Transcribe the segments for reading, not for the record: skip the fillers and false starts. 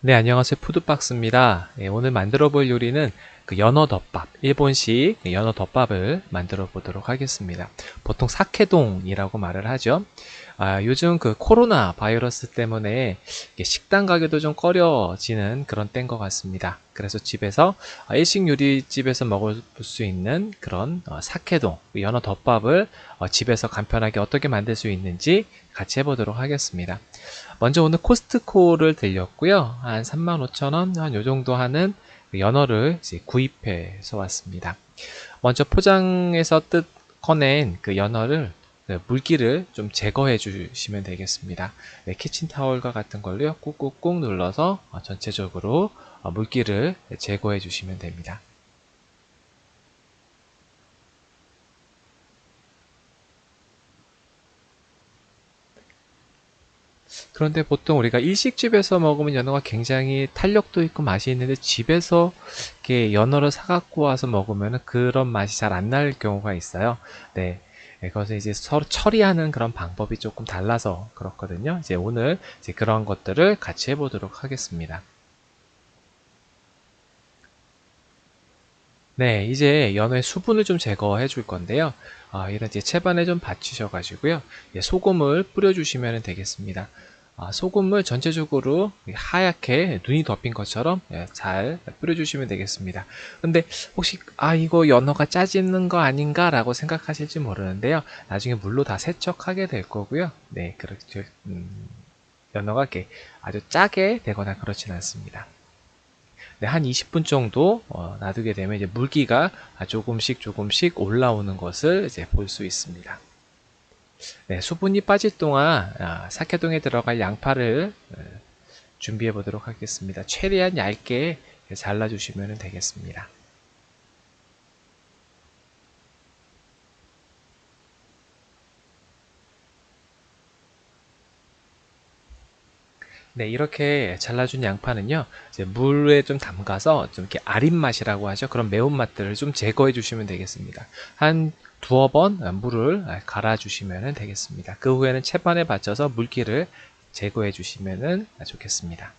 네, 안녕하세요. 푸드박스입니다. 오늘 만들어 볼 요리는 그 연어 덮밥, 일본식 연어 덮밥을 만들어 보도록 하겠습니다. 보통 사케동이라고 말을 하죠. 요즘 그 코로나 바이러스 때문에 식당 가기도 좀 꺼려지는 그런 때인 것 같습니다. 그래서 집에서 일식 요리집에서 먹을 수 있는 그런 사케동, 연어 덮밥을 집에서 간편하게 어떻게 만들 수 있는지 같이 해보도록 하겠습니다. 먼저 오늘 코스트코를 들렸고요. 한 35,000원, 한 요 정도 하는 그 연어를 이제 구입해서 왔습니다. 먼저 포장에서 꺼낸 그 연어를 그 물기를 좀 제거해 주시면 되겠습니다. 네, 키친타올과 같은 걸로요. 꾹꾹꾹 눌러서 전체적으로 물기를 제거해 주시면 됩니다. 그런데 보통 우리가 일식집에서 먹으면 연어가 굉장히 탄력도 있고 맛이 있는데 집에서 이렇게 연어를 사갖고 와서 먹으면 그런 맛이 잘 안 날 경우가 있어요. 네. 그것은 이제 서로 처리하는 그런 방법이 조금 달라서 그렇거든요. 이제 오늘 이제 그런 것들을 같이 해보도록 하겠습니다. 네, 이제 연어의 수분을 좀 제거해 줄 건데요. 이런 이제 채반에 좀 받치셔 가지고요. 소금을 뿌려 주시면 되겠습니다. 소금을 전체적으로 하얗게 눈이 덮인 것처럼 잘 뿌려 주시면 되겠습니다. 근데 혹시 이거 연어가 짜지는 거 아닌가라고 생각하실지 모르는데요. 나중에 물로 다 세척하게 될 거고요. 네, 그렇죠. 연어가 이렇게 아주 짜게 되거나 그렇진 않습니다. 네, 한 20분 정도 놔두게 되면 이제 물기가 조금씩 조금씩 올라오는 것을 이제 볼 수 있습니다. 네, 수분이 빠질 동안 사케동에 들어갈 양파를 준비해 보도록 하겠습니다. 최대한 얇게 잘라 주시면 되겠습니다. 네, 이렇게 잘라준 양파는요, 이제 물에 좀 담가서 좀 이렇게 아린 맛이라고 하죠. 그런 매운맛들을 좀 제거해 주시면 되겠습니다. 한 두어 번 물을 갈아 주시면 되겠습니다. 그 후에는 채반에 받쳐서 물기를 제거해 주시면 좋겠습니다.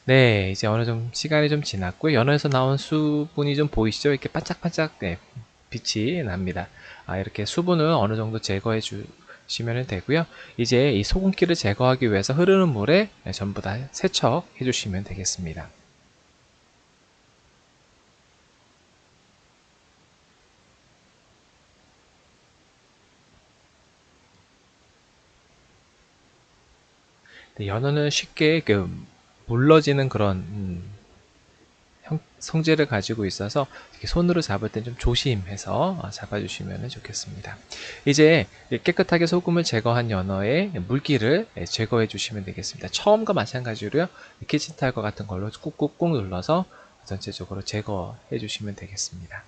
네, 이제 어느 정도 시간이 좀 지났고요. 연어에서 나온 수분이 좀 보이시죠? 이렇게 반짝반짝 빛이 납니다. 이렇게 수분을 어느 정도 제거해 주시면 되고요. 이제 이 소금기를 제거하기 위해서 흐르는 물에 전부 다 세척해 주시면 되겠습니다. 네, 연어는 쉽게 그 물러지는 그런 성질을 가지고 있어서 이렇게 손으로 잡을 땐 좀 조심해서 잡아주시면 좋겠습니다. 이제 깨끗하게 소금을 제거한 연어의 물기를 제거해 주시면 되겠습니다. 처음과 마찬가지로요. 키친타올과 같은 걸로 꾹꾹꾹 눌러서 전체적으로 제거해 주시면 되겠습니다.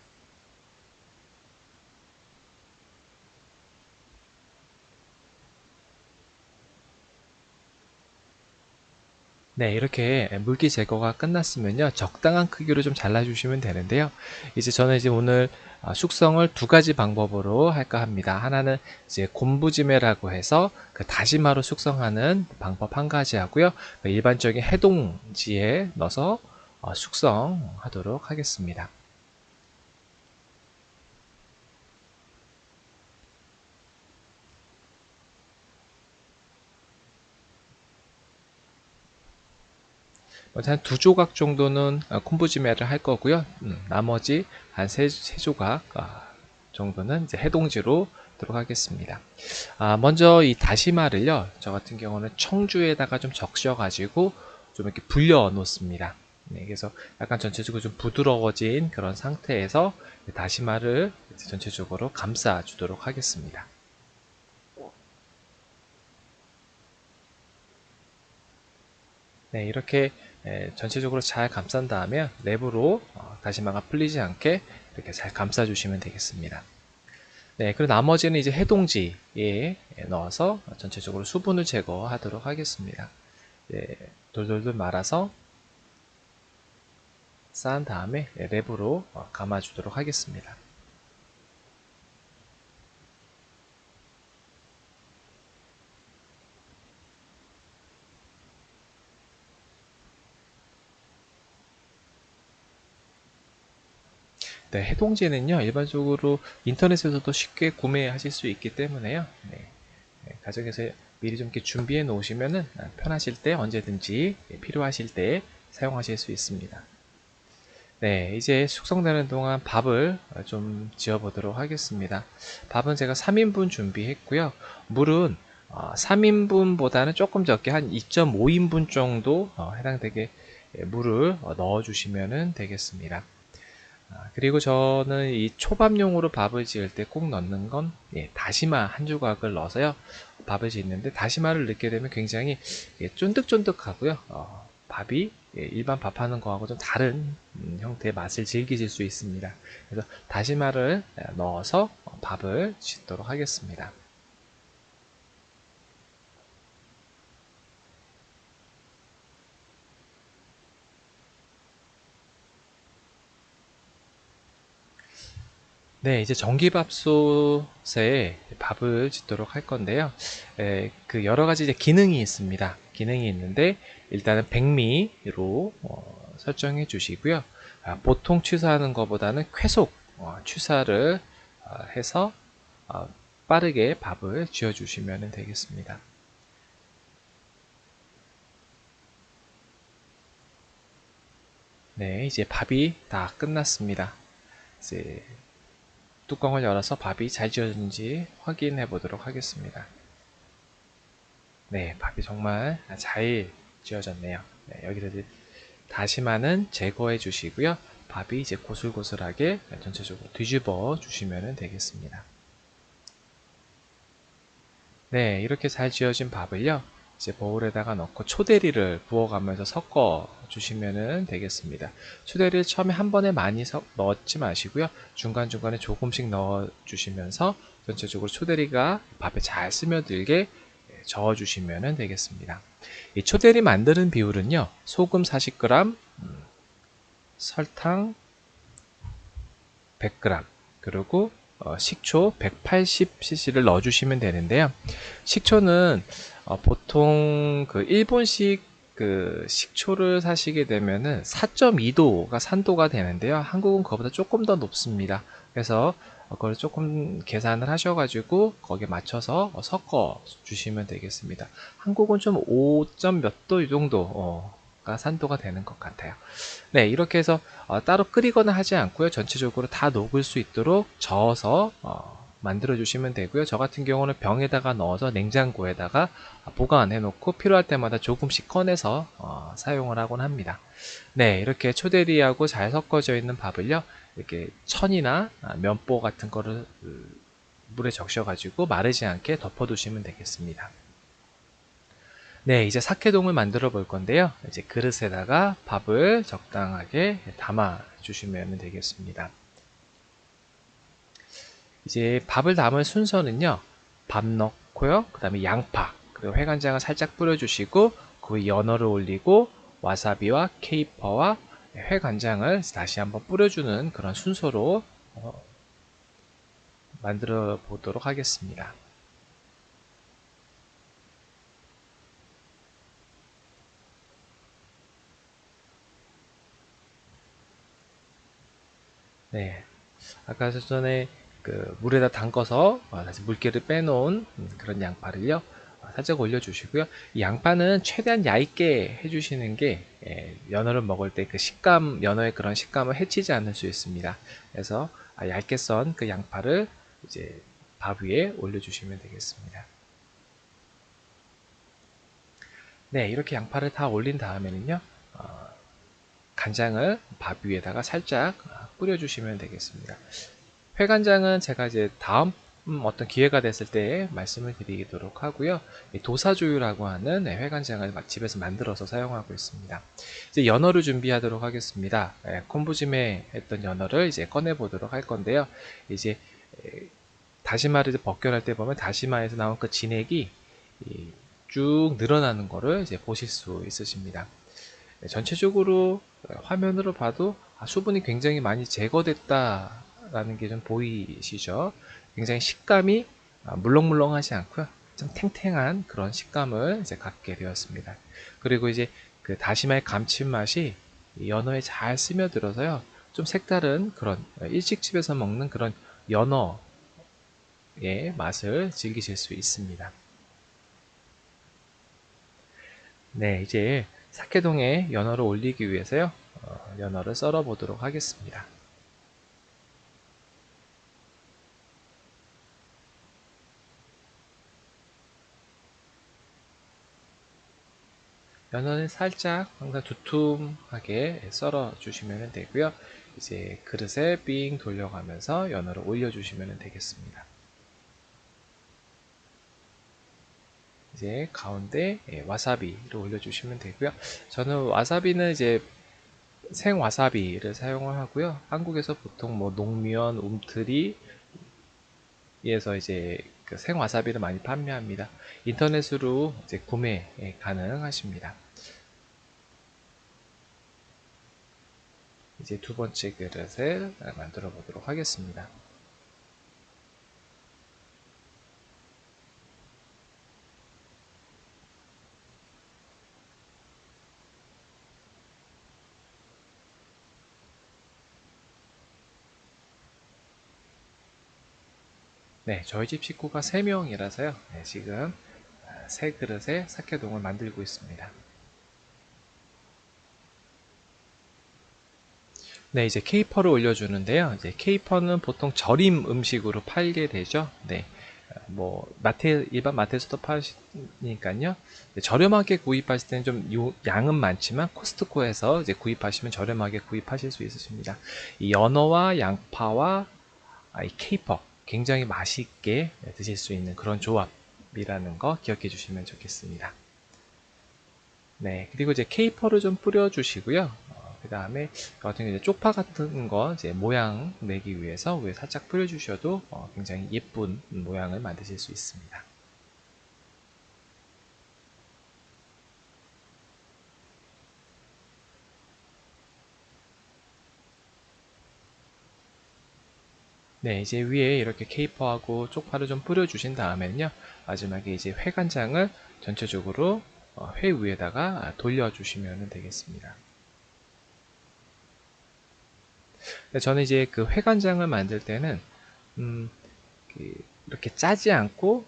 네, 이렇게 물기 제거가 끝났으면요. 적당한 크기로 좀 잘라주시면 되는데요. 이제 저는 이제 오늘 숙성을 두 가지 방법으로 할까 합니다. 하나는 이제 곤부지메라고 해서 그 다시마로 숙성하는 방법 한 가지 하고요. 그 일반적인 해동지에 넣어서 숙성하도록 하겠습니다. 한 두 조각 정도는 콤부지메를 할 거고요. 나머지 한 세 조각 정도는 이제 해동지로 하도록 하겠습니다. 먼저 이 다시마를요, 저 같은 경우는 청주에다가 좀 적셔가지고 좀 이렇게 불려 놓습니다. 네, 그래서 약간 전체적으로 좀 부드러워진 그런 상태에서 다시마를 전체적으로 감싸 주도록 하겠습니다. 네, 이렇게 전체적으로 잘 감싼 다음에 랩으로 다시마가 풀리지 않게 이렇게 잘 감싸 주시면 되겠습니다. 네, 그리고 나머지는 이제 해동지에 넣어서 전체적으로 수분을 제거하도록 하겠습니다. 네, 돌돌돌 말아서 쌓은 다음에 랩으로 감아주도록 하겠습니다. 네, 해동제는요, 일반적으로 인터넷에서도 쉽게 구매하실 수 있기 때문에요. 네, 가정에서 미리 좀 이렇게 준비해 놓으시면은 편하실 때 언제든지 필요하실 때 사용하실 수 있습니다. 네, 이제 숙성되는 동안 밥을 좀 지어 보도록 하겠습니다. 밥은 제가 3인분 준비했고요. 물은 3인분보다는 조금 적게 한 2.5인분 정도 해당되게 물을 넣어 주시면 되겠습니다. 그리고 저는 이 초밥용으로 밥을 지을 때 꼭 넣는 건 다시마 한 조각을 넣어서요. 밥을 짓는데 다시마를 넣게 되면 굉장히 쫀득쫀득하고요. 밥이 일반 밥하는 거하고 좀 다른 형태의 맛을 즐기실 수 있습니다. 그래서 다시마를 넣어서 밥을 짓도록 하겠습니다. 네, 이제 전기밥솥에 밥을 짓도록 할 건데요. 그 여러 가지 이제 기능이 있습니다. 기능이 있는데 일단은 백미로 설정해 주시고요. 보통 취사하는 것보다는 쾌속 취사를 해서 빠르게 밥을 지어 주시면 되겠습니다. 네, 이제 밥이 다 끝났습니다. 이제 뚜껑을 열어서 밥이 잘 지어졌는지 확인해 보도록 하겠습니다. 네, 밥이 정말 잘 지어졌네요. 네, 여기서 이제 다시마는 제거해 주시고요. 밥이 이제 고슬고슬하게 전체적으로 뒤집어 주시면 되겠습니다. 네, 이렇게 잘 지어진 밥을요. 이제 보울에다가 넣고 초대리를 부어가면서 섞어 주시면 되겠습니다. 초대리를 처음에 한 번에 많이 넣지 마시고요. 중간중간에 조금씩 넣어 주시면서 전체적으로 초대리가 밥에 잘 스며들게 저어 주시면 되겠습니다. 이 초대리 만드는 비율은요. 소금 40g, 설탕 100g, 그리고 식초 180cc를 넣어주시면 되는데요. 식초는 보통 그 일본식 그 식초를 사시게 되면은 4.2도가 산도가 되는데요. 한국은 그거보다 조금 더 높습니다. 그래서 그걸 조금 계산을 하셔가지고 거기에 맞춰서 섞어 주시면 되겠습니다. 한국은 좀 5점 몇 도 이 정도가 산도가 되는 것 같아요. 네, 이렇게 해서 따로 끓이거나 하지 않고요. 전체적으로 다 녹을 수 있도록 저어서 만들어 주시면 되고요. 저 같은 경우는 병에다가 넣어서 냉장고에다가 보관해 놓고 필요할 때마다 조금씩 꺼내서 사용을 하곤 합니다. 네, 이렇게 초대리하고 잘 섞어져 있는 밥을요. 이렇게 천이나 면보 같은 거를 물에 적셔가지고 마르지 않게 덮어두시면 되겠습니다. 네, 이제 사케동을 만들어 볼 건데요. 이제 그릇에다가 밥을 적당하게 담아 주시면 되겠습니다. 이제 밥을 담을 순서는요. 밥 넣고요. 그 다음에 양파, 그리고 회간장을 살짝 뿌려주시고 그 위에 연어를 올리고 와사비와 케이퍼와 회간장을 다시 한번 뿌려주는 그런 순서로 만들어 보도록 하겠습니다. 네, 아까 전에 그 물에다 담궈서 다시 물기를 빼놓은 그런 양파를요 살짝 올려주시고요. 이 양파는 최대한 얇게 해주시는 게 연어를 먹을 때 그 식감, 연어의 그런 식감을 해치지 않을 수 있습니다. 그래서 얇게 썬 그 양파를 이제 밥 위에 올려주시면 되겠습니다. 네, 이렇게 양파를 다 올린 다음에는요. 간장을 밥 위에다가 살짝 뿌려주시면 되겠습니다. 회간장은 제가 이제 다음 어떤 기회가 됐을 때 말씀을 드리도록 하고요. 도사조유라고 하는 회간장을 집에서 만들어서 사용하고 있습니다. 이제 연어를 준비하도록 하겠습니다. 昆부짐에 했던 연어를 이제 꺼내 보도록 할 건데요. 이제 다시마를 벗겨낼 때 보면 다시마에서 나온 그 진액이 쭉 늘어나는 거를 이제 보실 수 있으십니다. 전체적으로 화면으로 봐도 수분이 굉장히 많이 제거됐다라는 게 좀 보이시죠? 굉장히 식감이 물렁물렁하지 않고요. 좀 탱탱한 그런 식감을 이제 갖게 되었습니다. 그리고 이제 그 다시마의 감칠맛이 연어에 잘 스며들어서요. 좀 색다른 그런 일식집에서 먹는 그런 연어의 맛을 즐기실 수 있습니다. 네, 이제 사케동에 연어를 올리기 위해서요. 연어를 썰어 보도록 하겠습니다. 연어는 살짝 항상 두툼하게 썰어 주시면 되고요. 이제 그릇에 빙 돌려가면서 연어를 올려 주시면 되겠습니다. 이제 가운데 와사비를 올려 주시면 되고요. 저는 와사비는 이제 생 와사비를 사용을 하고요. 한국에서 보통 뭐 농면, 움트리에서 이제 그 생 와사비를 많이 판매합니다. 인터넷으로 이제 구매 가능하십니다. 이제 두 번째 그릇을 만들어 보도록 하겠습니다. 네, 저희 집 식구가 3명이라서요. 네, 지금 세 그릇의 사케동을 만들고 있습니다. 네, 이제 케이퍼를 올려주는데요. 이제 케이퍼는 보통 절임 음식으로 팔게 되죠. 네, 뭐 일반 마트에서도 파시니까요. 저렴하게 구입하실 때는 좀 양은 많지만 코스트코에서 이제 구입하시면 저렴하게 구입하실 수 있으십니다. 이 연어와 양파와 이 케이퍼 굉장히 맛있게 드실 수 있는 그런 조합이라는 거 기억해 주시면 좋겠습니다. 네, 그리고 이제 케이퍼를 좀 뿌려 주시고요. 그 다음에 같은 경우 이제 쪽파 같은 거 이제 모양 내기 위해서 위에 살짝 뿌려 주셔도 굉장히 예쁜 모양을 만드실 수 있습니다. 네, 이제 위에 이렇게 케이퍼하고 쪽파를 좀 뿌려 주신 다음에는요, 마지막에 이제 회간장을 전체적으로 회 위에다가 돌려 주시면 되겠습니다. 저는 이제 그 회간장을 만들 때는 음, 이렇게 짜지 않고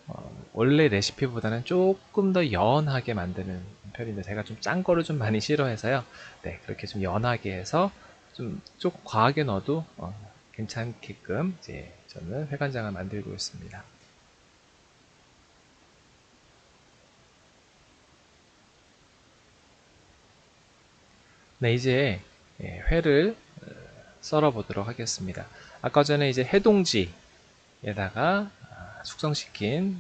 원래 레시피보다는 조금 더 연하게 만드는 편인데 제가 좀 짠 거를 좀 많이 싫어해서요. 네, 그렇게 좀 연하게 해서 좀 조금 과하게 넣어도 괜찮게끔 이제 저는 회간장을 만들고 있습니다. 네, 이제 회를 썰어 보도록 하겠습니다. 아까 전에 이제 해동지에다가 숙성시킨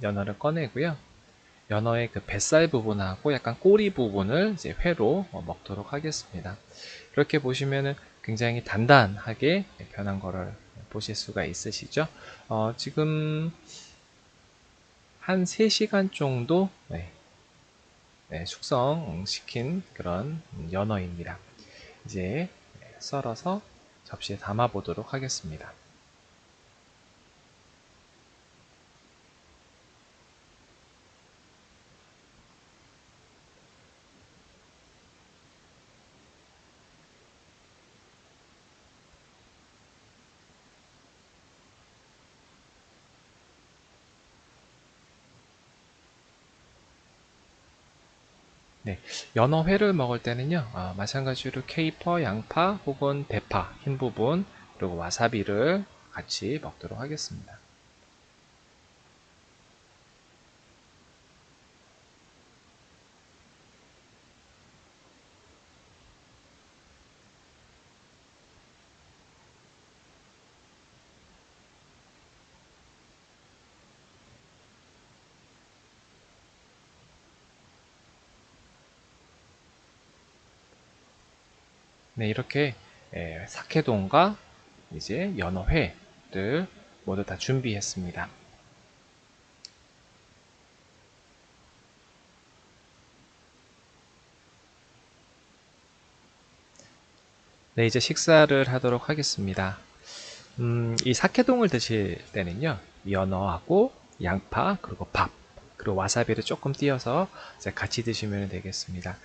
연어를 꺼내고요. 연어의 그 뱃살 부분하고 약간 꼬리 부분을 이제 회로 먹도록 하겠습니다. 이렇게 보시면은 굉장히 단단하게 변한 거를 보실 수가 있으시죠? 지금 한 3시간 정도 숙성시킨 그런 연어입니다. 이제 썰어서 접시에 담아 보도록 하겠습니다. 네, 연어회를 먹을 때는요, 마찬가지로 케이퍼, 양파 혹은 대파 흰 부분 그리고 와사비를 같이 먹도록 하겠습니다. 네, 이렇게 사케동과 이제 연어회를 모두 다 준비했습니다. 네, 이제 식사를 하도록 하겠습니다. 이 사케동을 드실 때는요, 연어하고 양파, 그리고 밥, 그리고 와사비를 조금 띄어서 이제 같이 드시면 되겠습니다.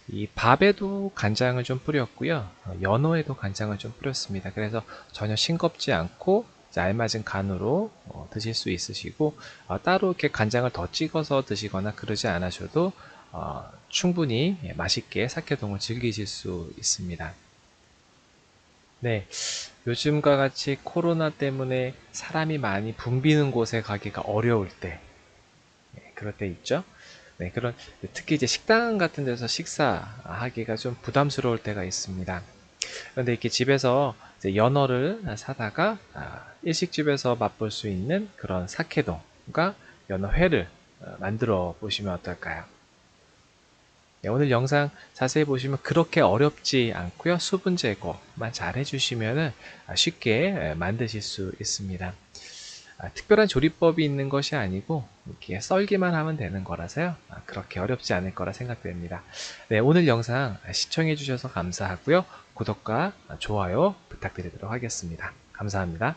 이 밥에도 간장을 좀 뿌렸고요. 연어에도 간장을 좀 뿌렸습니다. 그래서 전혀 싱겁지 않고 이제 알맞은 간으로 드실 수 있으시고, 따로 이렇게 간장을 더 찍어서 드시거나 그러지 않으셔도 충분히 맛있게 사케동을 즐기실 수 있습니다. 네, 요즘과 같이 코로나 때문에 사람이 많이 붐비는 곳에 가기가 어려울 때, 그럴 때 있죠. 네, 특히 이제 식당 같은 데서 식사하기가 좀 부담스러울 때가 있습니다. 그런데 이렇게 집에서 이제 연어를 사다가 일식집에서 맛볼 수 있는 그런 사케동과 연어회를 만들어 보시면 어떨까요? 네, 오늘 영상 자세히 보시면 그렇게 어렵지 않고요. 수분 제거만 잘 해주시면 쉽게 만드실 수 있습니다. 특별한 조리법이 있는 것이 아니고 이렇게 썰기만 하면 되는 거라서요. 그렇게 어렵지 않을 거라 생각됩니다. 네, 오늘 영상 시청해 주셔서 감사하고요. 구독과 좋아요 부탁드리도록 하겠습니다. 감사합니다.